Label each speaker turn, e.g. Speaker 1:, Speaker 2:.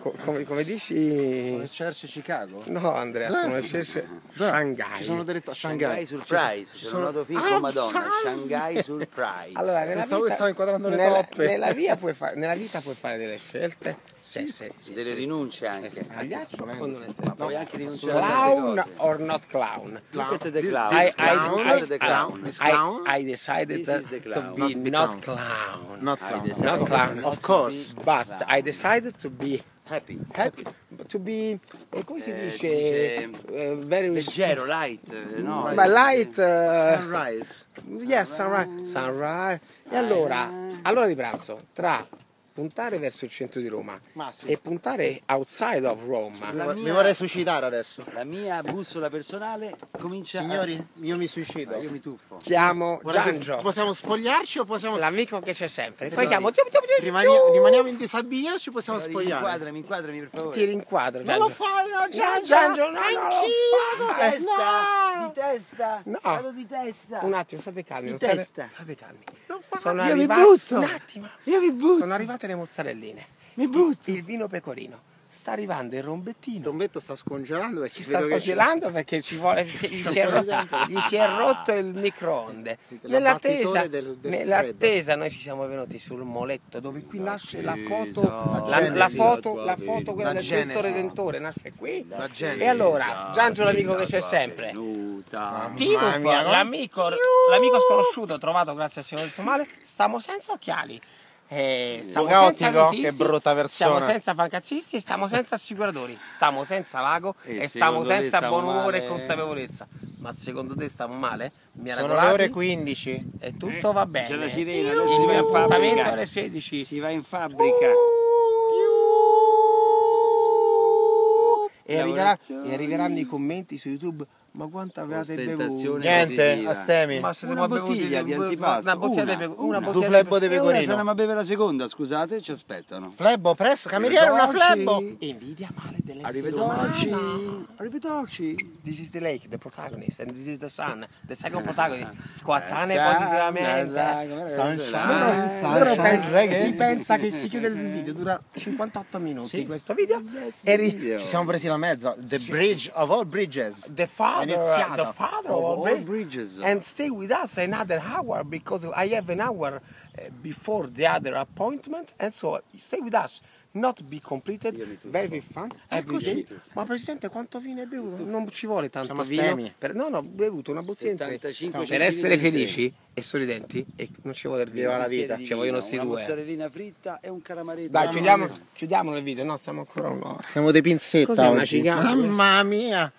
Speaker 1: come dici?
Speaker 2: Sono il Chelsea Chicago?
Speaker 1: No, Andrea, sono il Chelsea Shanghai.
Speaker 2: Ci sono detto a Shanghai.
Speaker 3: Surprise, c'era un noto film con Madonna, Shanghai Surprise.
Speaker 1: Allora,
Speaker 2: Pensavo che stavo inquadrando le toppe.
Speaker 1: Nella vita puoi fare delle scelte,
Speaker 3: delle rinunce anche.
Speaker 1: al ghiaccio,
Speaker 3: Ma puoi anche rinunciare a tante
Speaker 1: clown
Speaker 3: cose.
Speaker 1: or not clown?
Speaker 3: Look at the clown.
Speaker 1: I
Speaker 3: Look at the clown.
Speaker 1: I decided
Speaker 3: This is the
Speaker 1: to
Speaker 3: clown.
Speaker 1: be
Speaker 2: Not
Speaker 1: not clown.
Speaker 2: Not
Speaker 3: I
Speaker 2: clown.
Speaker 3: decided
Speaker 1: Not clown,
Speaker 3: not
Speaker 1: of
Speaker 3: to
Speaker 1: course,
Speaker 3: be
Speaker 1: but
Speaker 3: clown.
Speaker 1: I decided to be
Speaker 3: Happy.
Speaker 1: happy, to be, come si
Speaker 3: Si
Speaker 1: dice, very
Speaker 3: leggero, light, no?
Speaker 1: ma light,
Speaker 2: Sunrise.
Speaker 1: yes, sunrise. E allora di pranzo, tra puntare verso il centro di Roma
Speaker 2: Ma sì.
Speaker 1: e puntare outside of Rome,
Speaker 2: Mi vorrei suicidare adesso.
Speaker 3: La mia bussola personale comincia
Speaker 2: Signori, io mi suicido.
Speaker 3: io mi tuffo.
Speaker 1: chiamo
Speaker 2: Volete-
Speaker 1: Giangio,
Speaker 2: Possiamo spogliarci o possiamo...
Speaker 1: l'amico che c'è sempre. Poi
Speaker 3: Signori,
Speaker 1: chiamo
Speaker 2: Rimaniamo in disabio o ci possiamo spogliare?
Speaker 3: Inquadrami per favore.
Speaker 1: ti rinquadro,
Speaker 2: Non lo
Speaker 1: Giangio.
Speaker 2: fare, no,
Speaker 1: Giangio, no,
Speaker 3: Di
Speaker 1: no,
Speaker 3: testa, di testa,
Speaker 1: No.
Speaker 3: vado di testa.
Speaker 1: un attimo, state calmi,
Speaker 3: Di
Speaker 1: non state-
Speaker 3: testa.
Speaker 1: state calmi.
Speaker 3: Io mi
Speaker 1: arrivati,
Speaker 3: butto.
Speaker 1: un attimo,
Speaker 3: Io mi butto.
Speaker 1: sono arrivate le mozzarelline,
Speaker 3: Mi butto.
Speaker 1: il vino pecorino, sta arrivando il rombettino.
Speaker 2: Il rombetto sta scongelando e
Speaker 1: Si sta congelando perché gli si è rotto il microonde.
Speaker 2: L'abbattitore del
Speaker 1: Nell'attesa noi ci siamo venuti sul moletto dove qui nasce la foto,
Speaker 2: Genesi.
Speaker 1: la foto quella
Speaker 2: La
Speaker 1: del Cristo
Speaker 2: Genesi.
Speaker 1: Redentore, nasce qui.
Speaker 2: La Genesi.
Speaker 1: E allora, Giangio l'amico che c'è sempre. Tino,
Speaker 2: Mamma mia, no?
Speaker 1: l'amico sconosciuto trovato grazie al Signore del Somale, stiamo senza occhiali. Stiamo
Speaker 2: Caotico,
Speaker 1: senza notisti,
Speaker 2: che brutta persona.
Speaker 1: stiamo senza fancazzisti, stiamo senza assicuratori, stiamo senza lago
Speaker 3: E
Speaker 1: e stiamo
Speaker 3: secondo te
Speaker 1: senza
Speaker 3: stiamo
Speaker 1: buon umore e
Speaker 3: male?
Speaker 1: consapevolezza. Ma secondo te stiamo male? Mi
Speaker 2: Sono le
Speaker 1: regolati?
Speaker 2: ore 15.
Speaker 1: E tutto va bene.
Speaker 3: C'è la sirena,
Speaker 1: Il
Speaker 3: adesso si va in
Speaker 1: appuntamento
Speaker 3: fabbrica.
Speaker 1: alle 16.
Speaker 3: Si va in fabbrica.
Speaker 1: E arriveranno i commenti su YouTube. Ma quanto avevate bevuto?
Speaker 3: Ostentazione
Speaker 2: Niente,
Speaker 3: positiva.
Speaker 2: Astemi.
Speaker 1: Ma se
Speaker 3: Una
Speaker 1: siamo bevuti
Speaker 3: bottiglia di antipasto,
Speaker 1: una bottiglia
Speaker 3: una.
Speaker 1: di una
Speaker 3: Due
Speaker 1: bottiglia
Speaker 2: flebo di
Speaker 3: E ora
Speaker 2: pecorino.
Speaker 3: saremo a bere la seconda, scusate, ci aspettano.
Speaker 2: Flebbo, presto, cameriere, una flebbo.
Speaker 1: Invidia male delle
Speaker 3: Arrivederci. Arrivederci.
Speaker 1: This is the lake, the protagonist, and this is the sun, the second protagonist. Squattane
Speaker 3: Sun,
Speaker 1: positivamente. Si pensa che si chiude il video, dura 58 minuti questo video.
Speaker 2: Ci siamo presi la mezza. The bridge of all bridges.
Speaker 1: The father
Speaker 2: iniziata.
Speaker 1: of
Speaker 3: All
Speaker 1: all bridges.
Speaker 3: bridges.
Speaker 1: And stay with us another hour because I have an hour before the other appointment, and so stay with us. Not be completed, very fun, every day. Ma Presidente, quanto vino hai bevuto? Non ci vuole tanto
Speaker 2: Siamo
Speaker 1: vino.
Speaker 2: astemi.
Speaker 1: No, ho bevuto una bottiglia intera.
Speaker 3: 75
Speaker 1: Per essere
Speaker 3: centilitri.
Speaker 1: felici e sorridenti e non ci vuole il vino.
Speaker 2: Viva la vita.
Speaker 1: Ci vogliono sti
Speaker 3: una
Speaker 1: due.
Speaker 3: mozzarellina fritta e un calamaretto.
Speaker 1: Dai, chiudiamolo il video, no, stiamo ancora un'ora.
Speaker 2: Siamo dei pinzetta
Speaker 1: Cos'è una
Speaker 2: oggi.
Speaker 1: cicala?
Speaker 2: Mamma mia.